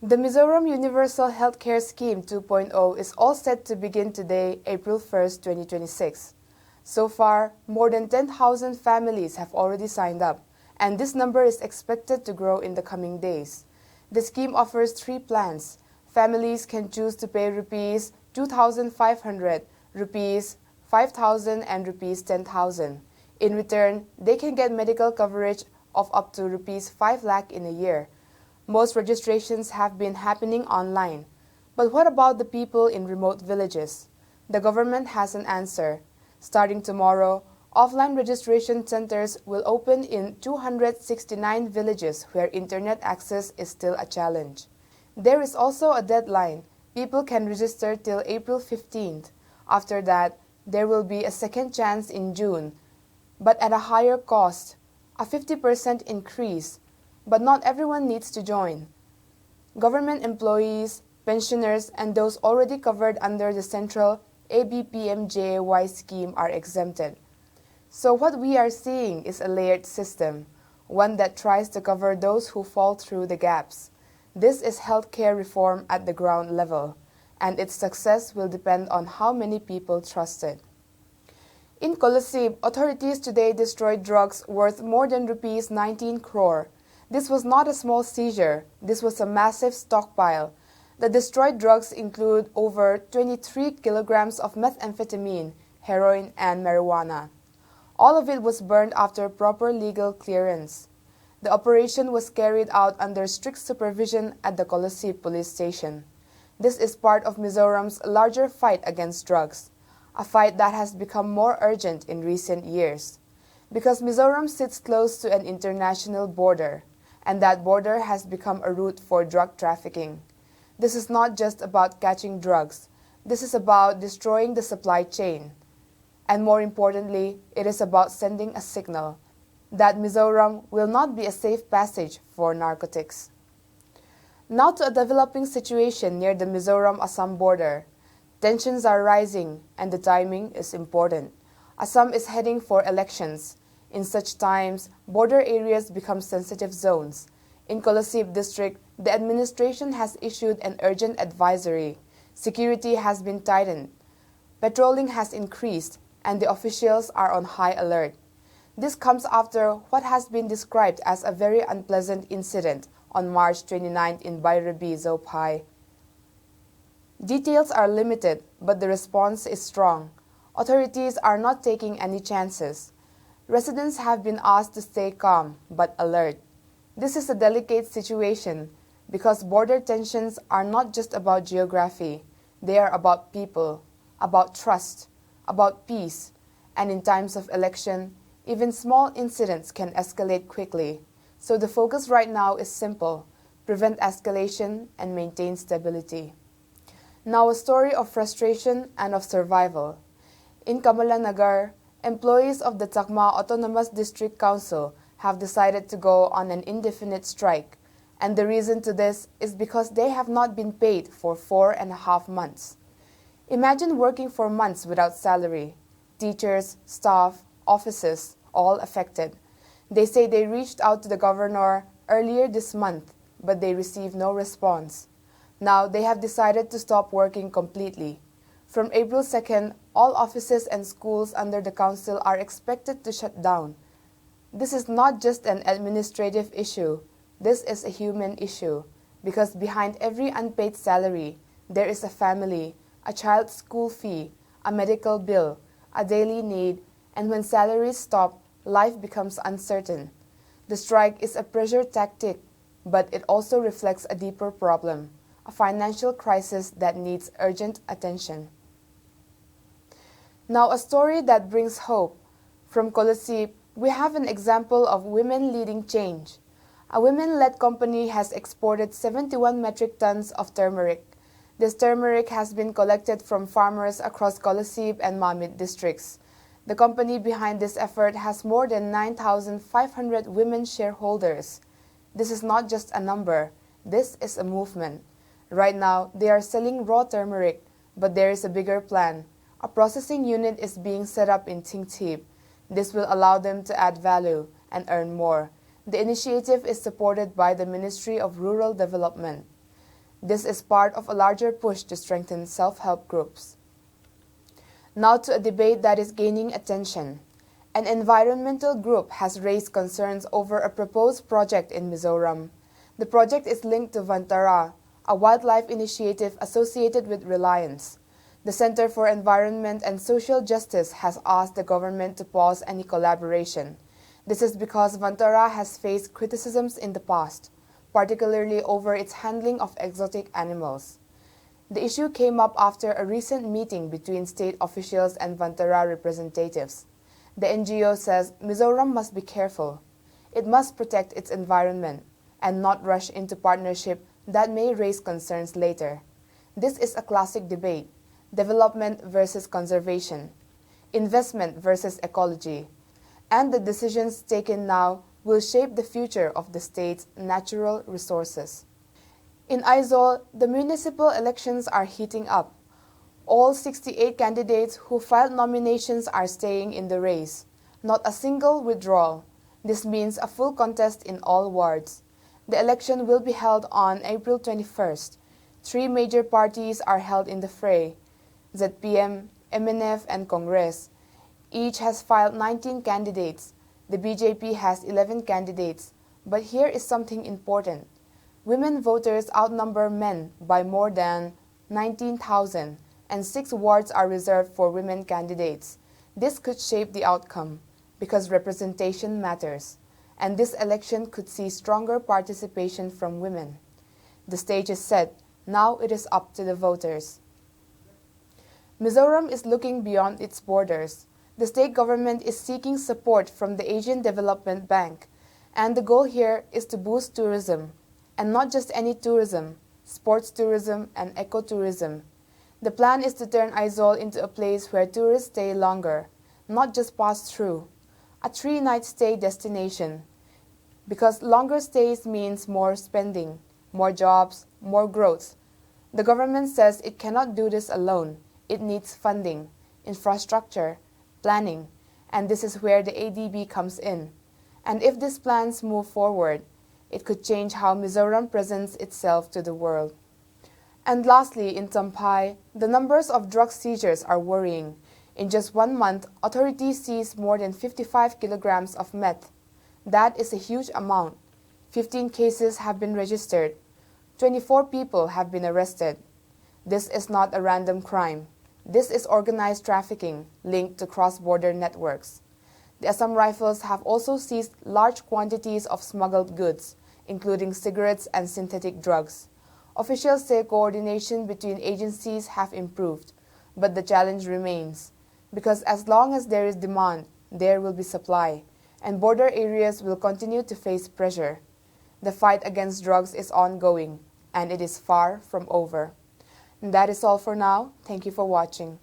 The Mizoram Universal Healthcare Scheme 2.0 is all set to begin today, April 1st, 2026. So far, more than 10,000 families have already signed up, and this number is expected to grow in the coming days. The scheme offers three plans. Families can choose to pay Rs 2,500, Rs 5,000 and Rs 10,000. In return, they can get medical coverage of up to Rs 5 lakh in a year. Most registrations have been happening online. But what about the people in remote villages? The government has an answer. Starting tomorrow, offline registration centers will open in 269 villages where internet access is still a challenge. There is also a deadline. People can register till April 15th. After that, there will be a second chance in June, but at a higher cost, a 50% increase. But not everyone needs to join. Government employees, pensioners, and those already covered under the central ABPMJAY scheme are exempted. So what we are seeing is a layered system, one that tries to cover those who fall through the gaps. This is healthcare reform at the ground level, and its success will depend on how many people trust it. In Colosib, authorities today destroyed drugs worth more than Rs 19 crore. This was not a small seizure, this was a massive stockpile. The destroyed drugs include over 23 kilograms of methamphetamine, heroin, and marijuana. All of it was burned after proper legal clearance. The operation was carried out under strict supervision at the Colosib police station. This is part of Mizoram's larger fight against drugs, a fight that has become more urgent in recent years. Because Mizoram sits close to an international border, and that border has become a route for drug trafficking. This is not just about catching drugs. This is about destroying the supply chain. And more importantly, it is about sending a signal that Mizoram will not be a safe passage for narcotics. Now to a developing situation near the Mizoram-Assam border. Tensions are rising, and the timing is important. Assam is heading for elections. In such times, border areas become sensitive zones. In Colosib district, the administration has issued an urgent advisory. Security has been tightened. Patrolling has increased, and the officials are on high alert. This comes after what has been described as a very unpleasant incident on March 29 in Bairabi, Zopai. Details are limited, but the response is strong. Authorities are not taking any chances. Residents have been asked to stay calm but alert. This is a delicate situation because border tensions are not just about geography. They are about people, about trust, about peace, and in times of election, even small incidents can escalate quickly. So the focus right now is simple: prevent escalation and maintain stability. Now a story of frustration and of survival. In Kamalanagar, employees of the Takma Autonomous District Council have decided to go on an indefinite strike, and the reason to this is because they have not been paid for 4.5 months. Imagine working for months without salary. Teachers, staff, offices, all affected. They say they reached out to the governor earlier this month, but they received no response. Now they have decided to stop working completely. From April 2nd, all offices and schools under the council are expected to shut down. This is not just an administrative issue. This is a human issue, because behind every unpaid salary, there is a family, a child's school fee, a medical bill, a daily need, and when salaries stop, life becomes uncertain. The strike is a pressure tactic, but it also reflects a deeper problem, a financial crisis that needs urgent attention. Now a story that brings hope. From Colosib, we have an example of women leading change. A women-led company has exported 71 metric tons of turmeric. This turmeric has been collected from farmers across Colosib and Mamit districts. The company behind this effort has more than 9,500 women shareholders. This is not just a number. This is a movement. Right now, they are selling raw turmeric, but there is a bigger plan. A processing unit is being set up in Tingtip. This will allow them to add value and earn more. The initiative is supported by the Ministry of Rural Development. This is part of a larger push to strengthen self-help groups. Now to a debate that is gaining attention. An environmental group has raised concerns over a proposed project in Mizoram. The project is linked to Vantara, a wildlife initiative associated with Reliance. The Center for Environment and Social Justice has asked the government to pause any collaboration. This is because Vantara has faced criticisms in the past, particularly over its handling of exotic animals. The issue came up after a recent meeting between state officials and Vantara representatives. The NGO says Mizoram must be careful. It must protect its environment and not rush into partnership that may raise concerns later. This is a classic debate: development versus conservation, investment versus ecology, and the decisions taken now will shape the future of the state's natural resources. In Aizawl, the municipal elections are heating up. All 68 candidates who filed nominations are staying in the race. Not a single withdrawal. This means a full contest in all wards. The election will be held on April 21st. 3 major parties are held in the fray: ZPM, MNF, and Congress. Each has filed 19 candidates. The BJP has 11 candidates. But here is something important. Women voters outnumber men by more than 19,000, and 6 wards are reserved for women candidates. This could shape the outcome, because representation matters, and this election could see stronger participation from women. The stage is set. Now it is up to the voters. Mizoram is looking beyond its borders. The state government is seeking support from the Asian Development Bank, and the goal here is to boost tourism, and not just any tourism, sports tourism and ecotourism. The plan is to turn Aizawl into a place where tourists stay longer, not just pass through. A 3-night stay destination, because longer stays means more spending, more jobs, more growth. The government says it cannot do this alone. It needs funding, infrastructure, planning, and this is where the ADB comes in. And if these plans move forward, it could change how Mizoram presents itself to the world. And lastly, in Champhai, the numbers of drug seizures are worrying. In just 1 month, authorities seized more than 55 kilograms of meth. That is a huge amount. 15 cases have been registered. 24 people have been arrested. This is not a random crime. This is organized trafficking linked to cross-border networks. The Assam Rifles have also seized large quantities of smuggled goods, including cigarettes and synthetic drugs. Officials say coordination between agencies have improved, but the challenge remains, because as long as there is demand, there will be supply, and border areas will continue to face pressure. The fight against drugs is ongoing, and it is far from over. And that is all for now. Thank you for watching.